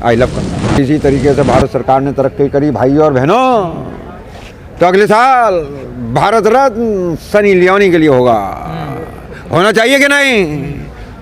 I love Kangana. इसी तरीके से भारत सरकार ने तरक्की करी भाई और बहनों, तो अगले साल भारत रत्न सनी लियोनी के लिए होगा। होना चाहिए कि नहीं?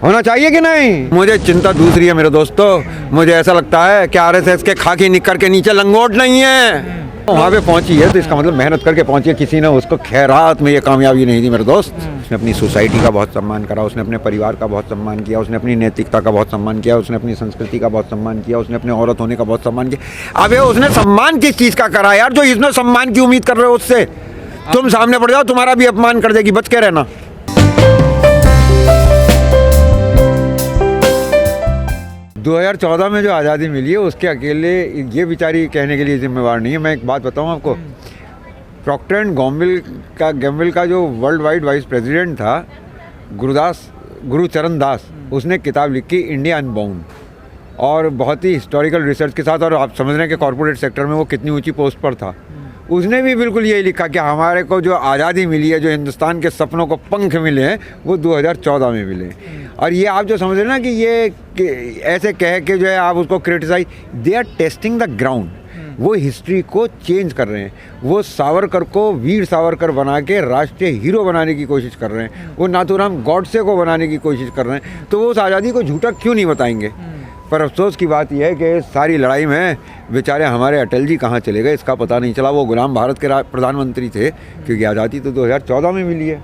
होना चाहिए कि नहीं? मुझे चिंता दूसरी है मेरे दोस्तों। मुझे ऐसा लगता है कि आरएसएस के खाकी निक्कर के नीचे लंगोट नहीं है। वहाँ पे पहुंची है तो इसका मतलब मेहनत करके पहुंची है, किसी ने उसको खैरात में ये कामयाबी नहीं दी मेरे दोस्त। उसने अपनी सोसाइटी का बहुत सम्मान करा, उसने अपने परिवार का बहुत सम्मान किया, उसने अपनी नैतिकता का बहुत सम्मान किया, उसने अपनी संस्कृति का बहुत सम्मान किया, उसने अपने औरत होने का बहुत सम्मान किया। अबे उसने सम्मान किस चीज़ का करा यार, जो इसमें सम्मान की उम्मीद कर रहे हो उससे? तुम सामने पड़ जाओ, तुम्हारा भी अपमान कर देगी, बच के रहना। 2014 में जो आज़ादी मिली है उसके अकेले ये बेचारी कहने के लिए जिम्मेवार नहीं है। मैं एक बात बताऊं आपको, प्रॉक्टर एंड गैम्बल का जो वर्ल्ड वाइड वाइस प्रेसिडेंट था गुरुचरण दास, उसने किताब लिखी इंडिया अनबाउंड, और बहुत ही हिस्टोरिकल रिसर्च के साथ, और आप समझ रहे हैं कि कॉर्पोरेट सेक्टर में वो कितनी ऊंची पोस्ट पर था। उसने भी बिल्कुल यही लिखा कि हमारे को जो आज़ादी मिली है, जो हिंदुस्तान के सपनों को पंख मिले हैं, वो 2014 में मिले। और ये आप जो समझ रहे हैं ना कि ये ऐसे कह के जो है आप उसको criticize, they are testing the ground. वो हिस्ट्री को चेंज कर रहे हैं, वो सावरकर को वीर सावरकर बना के राष्ट्रीय हीरो बनाने की कोशिश कर रहे हैं, वो नाथूराम गॉडसे को बनाने की कोशिश कर रहे हैं। तो वो उस आज़ादी को झूठा क्यों नहीं बताएंगे? पर अफसोस की बात यह है कि सारी लड़ाई में बेचारे हमारे अटल जी कहाँ चले गए, इसका पता नहीं चला। वो गुलाम भारत के प्रधानमंत्री थे, क्योंकि आज़ादी तो 2014 में मिली है।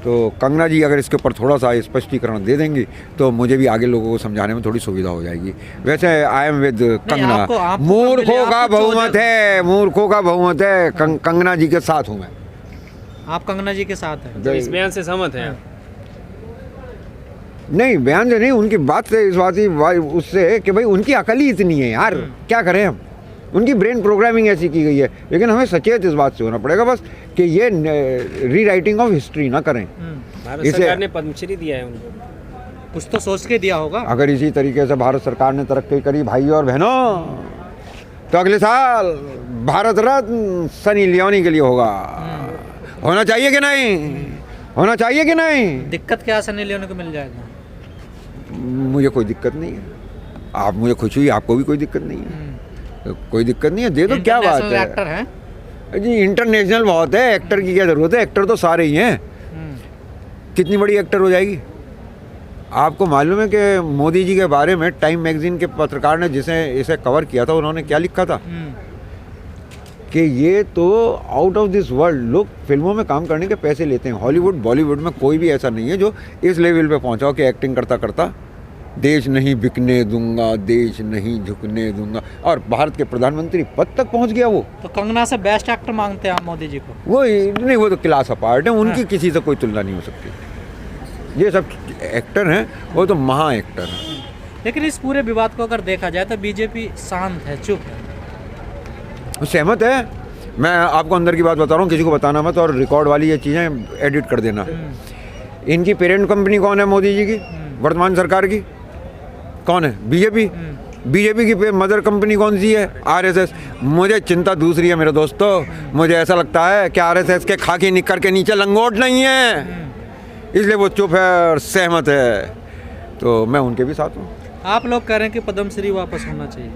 तो कंगना जी अगर इसके ऊपर थोड़ा सा स्पष्टीकरण दे देंगी तो मुझे भी आगे लोगों को समझाने में थोड़ी सुविधा हो जाएगी। वैसे आई एम विद कंगना। मूर्खों का बहुमत है, मूर्खों का बहुमत है। कंगना जी के साथ हूँ मैं। आप कंगना जी के साथ हैं? तो इस बयान से सहमत हैं? नहीं, बयान से नहीं, उनकी बात से, इस बात की उससे कि भाई उनकी अकल ही इतनी है यार, क्या करें हम। उनकी ब्रेन प्रोग्रामिंग ऐसी की गई है, लेकिन हमें सचेत इस बात से होना पड़ेगा बस कि ये रीराइटिंग ऑफ हिस्ट्री ना करें। भारत सरकार ने पद्मश्री दिया है उनको, कुछ तो सोच के दिया होगा। अगर इसी तरीके से भारत सरकार ने तरक्की करी भाई और बहनों, तो अगले साल भारत रत्न सनी लियोनी के लिए होगा। होना चाहिए कि नहीं? होना चाहिए कि नहीं? दिक्कत क्या सनी लियोनी को मिल जाएगा? मुझे कोई दिक्कत नहीं है। आप मुझे खुश हुई, आपको भी कोई दिक्कत नहीं है। तो कोई दिक्कत नहीं है, दे दो, क्या बात है। एक्टर है जी, इंटरनेशनल बहुत है, एक्टर की क्या जरूरत है? एक्टर तो सारे ही हैं। कितनी बड़ी एक्टर हो जाएगी? आपको मालूम है कि मोदी जी के बारे में टाइम मैगजीन के पत्रकार ने जिसे इसे कवर किया था, उन्होंने क्या लिखा था कि ये तो आउट ऑफ दिस वर्ल्ड लोग फिल्मों में काम करने के पैसे लेते हैं। हॉलीवुड बॉलीवुड में कोई भी ऐसा नहीं है जो इस लेवल पे पहुंचा हो कि एक्टिंग करता करता देश नहीं बिकने दूंगा, देश नहीं झुकने दूंगा, और भारत के प्रधानमंत्री पद तक पहुंच गया वो। तो कंगना से बेस्ट एक्टर मांगते हैं आप मोदी जी को? वो नहीं, वो तो क्लास अपार्ट है, उनकी किसी से कोई तुलना नहीं हो सकती। ये सब एक्टर हैं, वो तो महा एक्टर हैं। लेकिन इस पूरे विवाद को अगर देखा जाए तो बीजेपी शांत है, चुप है। सहमत है। मैं आपको अंदर की बात बता रहा हूँ, किसी को बताना मत, और रिकॉर्ड वाली ये चीज़ें एडिट कर देना। इनकी पेरेंट कंपनी कौन है मोदी जी की, वर्तमान सरकार की? कौन है? बीजेपी। बीजेपी की मदर कंपनी कौन सी है? आरएसएस। मुझे चिंता दूसरी है मेरे दोस्तों। मुझे ऐसा लगता है कि आरएसएस के खाकी निक्कर के नीचे लंगोट नहीं है, इसलिए वो चुप है और सहमत है। तो मैं उनके भी साथ हूँ। आप लोग कह रहे हैं कि पद्मश्री वापस होना चाहिए।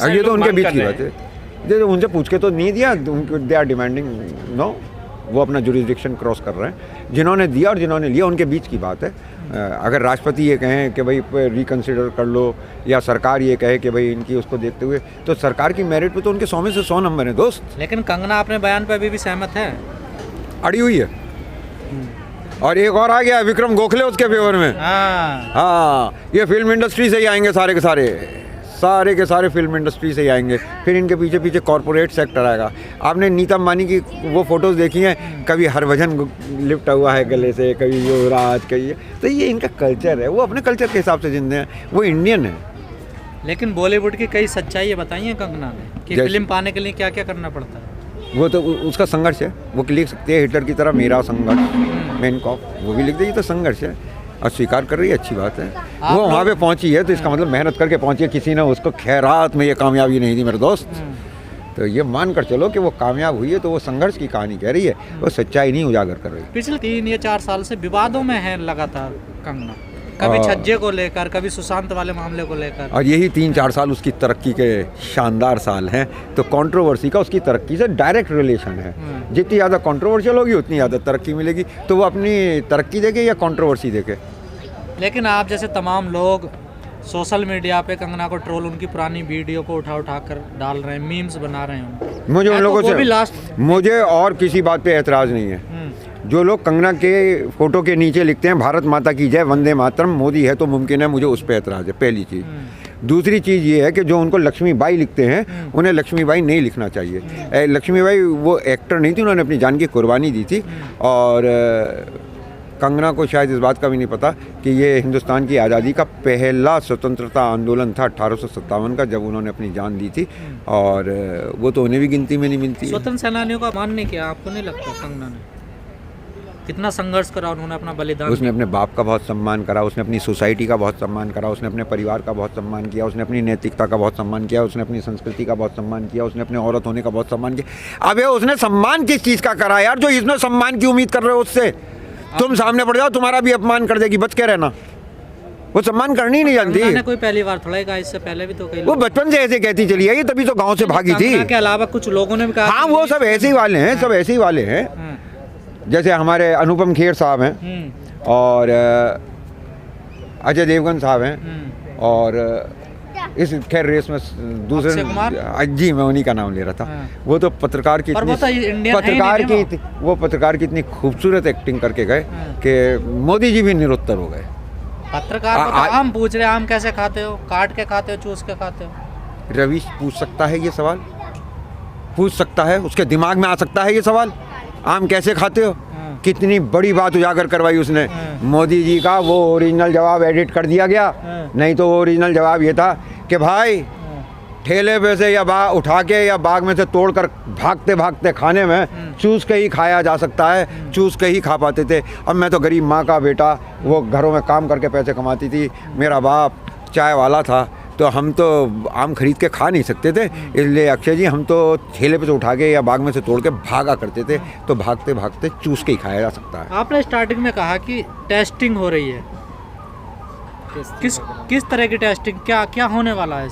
ये तो उनके बीच की बात है, उनसे पूछ के तो नहीं दिया, दे आर डिमांडिंग नो, वो अपना जुरिस्डिक्शन क्रॉस कर रहे हैं। जिन्होंने दिया और जिन्होंने लिया उनके बीच की बात है। अगर राष्ट्रपति ये कहें कि भाई रिकन्सिडर कर लो, या सरकार ये कहे कि भाई इनकी उसको देखते हुए, तो सरकार की मेरिट पे तो उनके 100 में से 100 नंबर हैं दोस्त। लेकिन कंगना अपने बयान पे अभी भी सहमत है, अड़ी हुई है। और एक और आ गया विक्रम गोखले उसके फेवर में। हाँ, ये फिल्म इंडस्ट्री से ही आएंगे सारे के सारे फिल्म इंडस्ट्री से ही आएंगे। फिर इनके पीछे पीछे कॉर्पोरेट सेक्टर आएगा। आपने नीता अंबानी की वो फोटोज़ देखी हैं, कभी हरभजन लिपटा हुआ है गले से, कभी युवराज, कभी, तो ये इनका कल्चर है। वो अपने कल्चर के हिसाब से जिंदे हैं, वो इंडियन है। लेकिन बॉलीवुड की कई सच्चाई बताई हैं कंगना ने कि फिल्म पाने के लिए क्या क्या करना पड़ता है। वो तो उसका संघर्ष है, वो लिख सकते हैं हिटलर की तरह मेरा संघर्ष, मेन कॉप, वो भी लिख देगी, तो संघर्ष है और स्वीकार कर रही है, अच्छी बात है। वो वहाँ पे पहुँची है तो इसका मतलब मेहनत करके पहुँची है, किसी ने उसको खैरात में ये कामयाबी नहीं दी मेरे दोस्त। तो ये मान कर चलो कि वो कामयाब हुई है, तो वो संघर्ष की कहानी कह रही है, वो सच्चाई नहीं उजागर कर रही है। पिछले 3 या 4 साल से विवादों में है लगातार कंगना, कभी छज्जे को लेकर, कभी सुशांत वाले मामले को लेकर। और यही 3-4 साल उसकी तरक्की के शानदार साल हैं। तो कंट्रोवर्सी का उसकी तरक्की से डायरेक्ट रिलेशन है। जितनी ज़्यादा कंट्रोवर्शियल होगी उतनी ज़्यादा तरक्की मिलेगी। तो वो अपनी तरक्की देखे या कंट्रोवर्सी देखे। लेकिन आप जैसे तमाम लोग सोशल मीडिया पे कंगना को ट्रोल, उनकी पुरानी वीडियो को उठा कर डाल रहे हैं, मीम्स बना रहे हैं। मुझे उन लोगों वो भी से लास्ट मुझे और किसी बात पे एतराज़ नहीं है। जो लोग कंगना के फोटो के नीचे लिखते हैं भारत माता की जय, वंदे मातरम, मोदी है तो मुमकिन है, मुझे उस पर एतराज़ है, पहली चीज़। दूसरी चीज़ ये है कि जो उनको लक्ष्मीबाई लिखते हैं उन्हें लक्ष्मीबाई नहीं लिखना चाहिए। लक्ष्मीबाई वो एक्टर नहीं थी, उन्होंने अपनी जान की कुर्बानी दी थी। और कंगना को शायद इस बात का भी नहीं पता कि ये हिंदुस्तान की आज़ादी का पहला स्वतंत्रता आंदोलन था 1857 का, जब उन्होंने अपनी जान दी थी। और वो तो उन्हें भी गिनती में नहीं मिलती है। स्वतंत्र सेनानियों का मान नहीं किया, आपको नहीं लगता कंगना ने कितना संघर्ष करा, उन्होंने अपना बलिदान। उसने अपने बाप का बहुत सम्मान करा, उसने अपनी सोसाइटी का बहुत सम्मान करा, उसने अपने परिवार का बहुत सम्मान किया, उसने अपनी नैतिकता का बहुत सम्मान किया, उसने अपनी संस्कृति का बहुत सम्मान किया, उसने अपने औरत होने का बहुत सम्मान किया। अब ये उसने सम्मान किस चीज़ का करा यार, जो इसमें सम्मान की उम्मीद कर रहे हो उससे? तुम सामने पड़ जाओ, तुम्हारा भी अपमान कर देगी, बच के रहना। वो सम्मान करनी ही नहीं जानती। कोई पहली बार थोड़ा कहा, इससे पहले भी तो कई वो बचपन से ऐसे कहती चली आई, तभी तो गांव से भागी थी। के अलावा कुछ लोगों ने भी कहा। हाँ, वो सब ऐसे ही वाले हैं, सब ऐसे ही वाले हैं। जैसे हमारे अनुपम खेर साहब हैं और अजय देवगन साहब हैं और इस खैर रेस में दूसरे जी मैं उन्हीं का नाम ले रहा था। वो तो पत्रकार की वो पत्रकार की इतनी खूबसूरत एक्टिंग करके गए कि मोदी जी भी निरुत्तर हो गए। पत्रकार को तो आम पूछ रहे, आम कैसे खाते हो, काट के खाते हो, चूस के खाते हो? रवि पूछ सकता है ये सवाल, पूछ सकता है, उसके दिमाग में आ सकता है ये सवाल, आम कैसे खाते हो? कितनी बड़ी बात उजागर करवाई उसने। मोदी जी का वो ओरिजिनल जवाब एडिट कर दिया गया, नहीं तो वो ओरिजिनल जवाब ये था कि भाई ठेले पे से या उठा के या बाग में से तोड़कर भागते भागते खाने में चूस के ही खाया जा सकता है, चूस के ही खा पाते थे। अब मैं तो गरीब माँ का बेटा, वो घरों में काम करके पैसे कमाती थी, मेरा बाप चाय वाला था, तो हम तो आम खरीद के खा नहीं सकते थे। इसलिए अक्षय जी हम तो ठेले पे से उठा के या बाग में से तोड़ के भागा करते थे, तो भागते भागते चूस के ही खाया जा सकता है। आपने स्टार्टिंग में कहा कि टेस्टिंग हो रही है, किस तरह की टेस्टिंग, क्या क्या होने वाला है?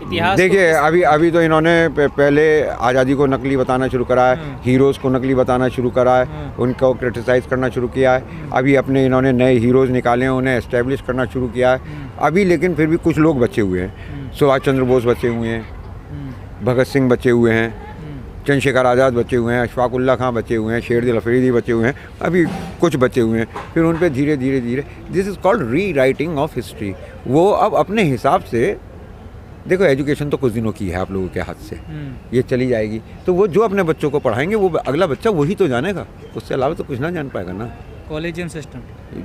इतिहास देखिए, अभी तो इन्होंने पहले आज़ादी को नकली बताना शुरू करा है, हीरोज़ को नकली बताना शुरू करा है, उनको क्रिटिसाइज़ करना शुरू किया है। अभी अपने इन्होंने नए हीरोज़ निकाले हैं, उन्हें एस्टेब्लिश करना शुरू किया है अभी। लेकिन फिर भी कुछ लोग बचे हुए हैं, सुभाष चंद्र बोस बचे हुए हैं, भगत सिंह बचे हुए हैं, चंद्रशेखर आज़ाद बचे हुए हैं, अशफाक उल्ला खां बचे हुए हैं, शेरदिल अफरीदी बचे हुए हैं, अभी कुछ बचे हुए हैं। फिर उन पर धीरे धीरे दिस इज़ कॉल्ड री राइटिंग ऑफ हिस्ट्री। वो अब अपने हिसाब से, देखो एजुकेशन तो कुछ दिनों की है आप लोगों के हाथ से, ये चली जाएगी, तो वो जो अपने बच्चों को पढ़ाएंगे वो अगला बच्चा वही तो जानेगा, उससे अलावा तो कुछ ना जान पाएगा ना। कॉलेजियन सिस्टम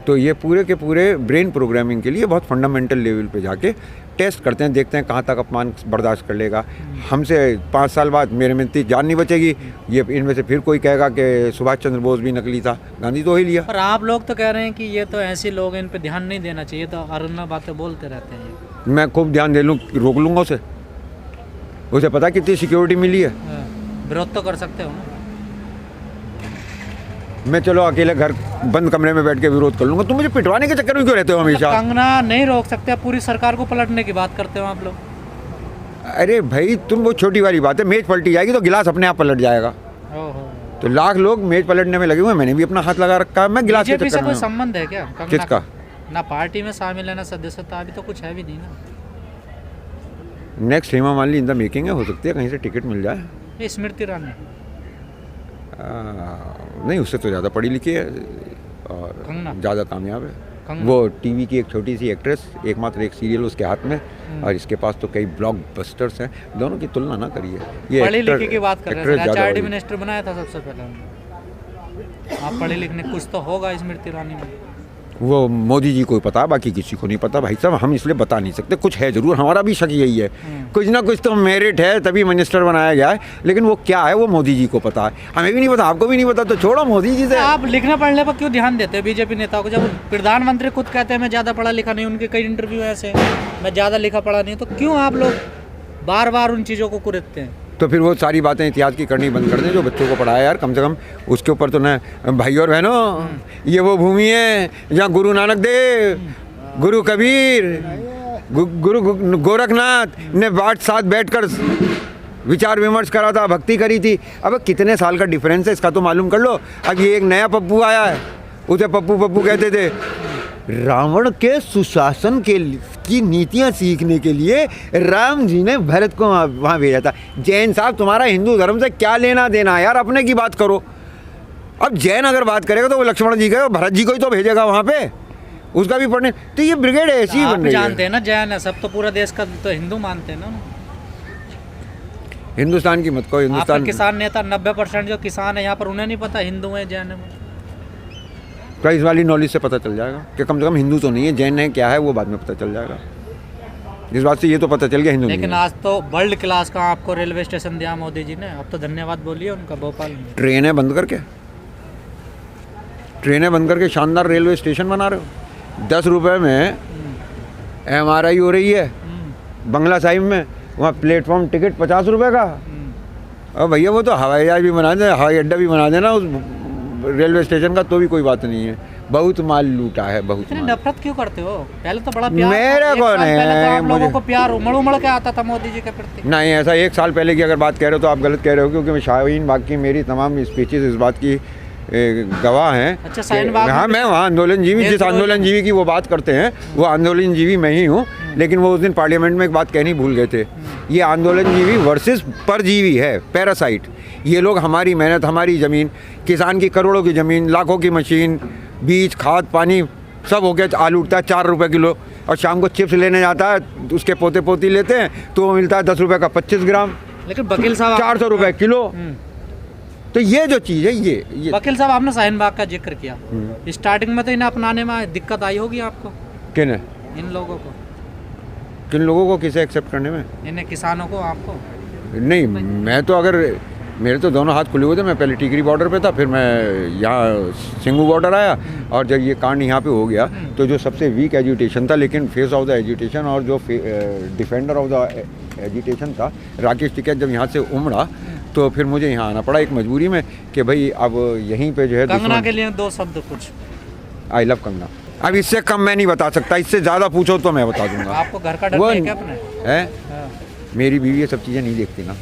तो ये पूरे के पूरे ब्रेन प्रोग्रामिंग के लिए बहुत फंडामेंटल लेवल पे जाके टेस्ट करते हैं, देखते हैं कहाँ तक अपमान बर्दाश्त कर लेगा। हमसे 5 साल बाद मेरे में इतनी जान नहीं बचेगी, ये इनमें से फिर कोई कहेगा कि सुभाष चंद्र बोस भी नकली था, गांधी तो ही लिया। और आप लोग तो कह रहे हैं कि ये तो ऐसे लोग हैं, इन पे ध्यान नहीं देना चाहिए, तो अरुणा बातें बोलते रहते हैं। मैं खूब ध्यान दे लूँ, रोक लूँगा उसे पता कितनी सिक्योरिटी मिली है। विरोध तो कर सकते हो ना? मैं चलो अकेले घर बंद कमरे में बैठ के विरोध कर लूँगा, तुम मुझे पिटवाने के चक्कर में क्यों रहते हो हमेशा? कंगना नहीं रोक सकते, पूरी सरकार को पलटने की बात करते हो आप लोग। अरे भाई तुम, वो छोटी वाली बात है, मेज पलटी जाएगी तो गिलास अपने आप पलट जाएगा। तो लाख लोग मेज पलटने में लगे हुए, मैंने भी अपना हाथ लगा रखा है, मैं गिलास के चक्कर में। कोई संबंध है क्या किसका? ना पार्टी में शामिल है ना सदस्यता, अभी तो कुछ है भी नहीं ना। Next Hema Malini in the making है, हो सकती है कहीं से टिकट मिल जाए। स्मृति ईरानी नहीं, उससे तो ज़्यादा पढ़ी लिखी है और ज़्यादा कामयाब है। वो टीवी की एक छोटी सी एक्ट्रेस, एकमात्र एक सीरियल उसके हाथ में, और इसके पास तो कई ब्लॉकबस्टर्स हैं। दोनों की तुलना ना करिए। ये पढ़े लिखे की बात कर रहे हैं, एचआरडी मिनिस्टर बनाया था सबसे पहले। आप पढ़े लिखने कुछ तो होगा स्मृति ईरानी में। वो मोदी जी को पता, बाकी किसी को नहीं पता भाई साहब, हम इसलिए बता नहीं सकते। कुछ है जरूर, हमारा भी शक यही है, कुछ ना कुछ तो मेरिट है तभी मिनिस्टर बनाया गया है, लेकिन वो क्या है वो मोदी जी को पता है, हमें भी नहीं पता, आपको भी नहीं पता, तो छोड़ो मोदी जी से। आप लिखने पढ़ने पर क्यों ध्यान देते हैं बीजेपी नेताओं को? जब प्रधानमंत्री खुद कहते हैं मैं ज़्यादा पढ़ा लिखा नहीं, उनके कई इंटरव्यू ऐसे मैं ज़्यादा लिखा पढ़ा नहीं, तो क्यों आप लोग बार बार उन चीज़ों को कुरेदते हैं? तो फिर वो सारी बातें इतिहास की करनी बंद कर दें जो बच्चों को पढ़ाया यार, कम से कम उसके ऊपर तो न। भाई और बहनों, ये वो भूमि है जहाँ गुरु नानक देव, गुरु कबीर, गुरु गोरखनाथ ने बाट साथ बैठकर विचार विमर्श करा था, भक्ति करी थी। अब कितने साल का डिफरेंस है इसका तो मालूम कर लो। अब ये एक नया पप्पू आया है, उसे पप्पू पप्पू कहते थे। रावण के सुशासन की नीतियां सीखने के लिए राम जी ने भरत को वहाँ भेजा था। जैन साहब, तुम्हारा हिंदू धर्म से क्या लेना देना है यार, अपने की बात करो। अब जैन अगर बात करेगा तो वो लक्ष्मण जी का, भरत जी को ही तो भेजेगा वहाँ पे, उसका भी पढ़ने। तो ये ब्रिगेड ऐसी ही बन रही है। जानते हैं ना जैन है सब, तो पूरा देश का तो हिंदू मानते हैं ना। हिंदुस्तान की मत कहो, हिंदुस्तान किसान नेता 90% जो किसान है यहाँ पर, उन्हें नहीं पता हिंदू है जैन है। तो इस वाली नॉलेज से पता चल जाएगा कि कम से कम हिंदू तो नहीं है, जैन है क्या है वो बाद में पता चल जाएगा। इस बात से ये तो पता चल गया हिंदू। लेकिन आज तो वर्ल्ड क्लास का आपको रेलवे स्टेशन दिया मोदी जी ने, अब तो धन्यवाद बोलिए उनका भोपाल में। ट्रेनें बंद करके शानदार रेलवे स्टेशन बना रहे हो। 10 रुपये में MRI हो रही है बंगला साहिब में, वहाँ प्लेटफॉर्म टिकट 50 रुपये का। अब भैया वो तो हवाई जहाज भी बना देना, हवाई अड्डा भी बना देना उस रेलवे स्टेशन का, तो भी कोई बात नहीं है। बहुत माल लूटा है, बहुत माल। नफरत क्यों करते हो? पहले तो बड़ा प्यार मेरे को नहीं, मुझे लोगों को प्यार उमड़ के आता था मोदी जी के प्रति। नहीं, ऐसा 1 साल पहले की अगर बात कह रहे हो तो आप गलत कह रहे हो, क्योंकि शाहीन बाग की मेरी तमाम स्पीचेस इस बात की गवाह हैं। अच्छा, शाहीन बाग हाँ, मैं वहाँ आंदोलनजीवी, जिस आंदोलनजीवी की वो बात करते हैं वो आंदोलनजीवी मैं ही हूँ। लेकिन वो उस दिन पार्लियामेंट में एक बात कहनी भूल गए थे, ये आंदोलनजीवी वर्सेस परजीवी है, पैरासाइट। ये लोग हमारी मेहनत, हमारी ज़मीन, किसान की करोड़ों की ज़मीन, लाखों की मशीन, बीज, खाद, पानी सब हो गया, आलू उठता है 4 रुपये किलो, और शाम को चिप्स लेने जाता है, उसके पोते पोती लेते हैं तो वो मिलता है 10 रुपये का 25 ग्राम। लेकिन वकील साहब 400 रुपये किलो। तो ये जो चीज़ है ये वकील साहब, आपने शाहीन बाग का जिक्र किया, स्टार्टिंग में तो इन्हें अपनाने में दिक्कत आई होगी आपको। किन इन लोगों को, किन लोगों को, किसे एक्सेप्ट करने में? इन्हें किसानों को, आपको? नहीं, मैं तो अगर मेरे तो दोनों हाथ खुले हुए थे। मैं पहले टिकरी बॉर्डर पे था, फिर मैं यहाँ सिंगू बॉर्डर आया, और जब ये कांड यहाँ पे हो गया तो जो सबसे वीक एजुटेशन था, लेकिन फेस ऑफ द एजुटेशन और जो डिफेंडर ऑफ द एजुटेशन था, राकेश टिकैत, जब यहाँ से उमड़ा तो फिर मुझे यहाँ आना पड़ा एक मजबूरी में कि भाई अब यहीं पे जो है। कंगना के लिए 2 शब्द कुछ। I love Kangana. अब इससे कम मैं नहीं बता सकता, इससे ज़्यादा पूछो तो मैं बता दूंगा। आपको घर का डर नहीं है क्या अपने? है, मेरी बीवी ये सब चीज़ें नहीं देखती ना।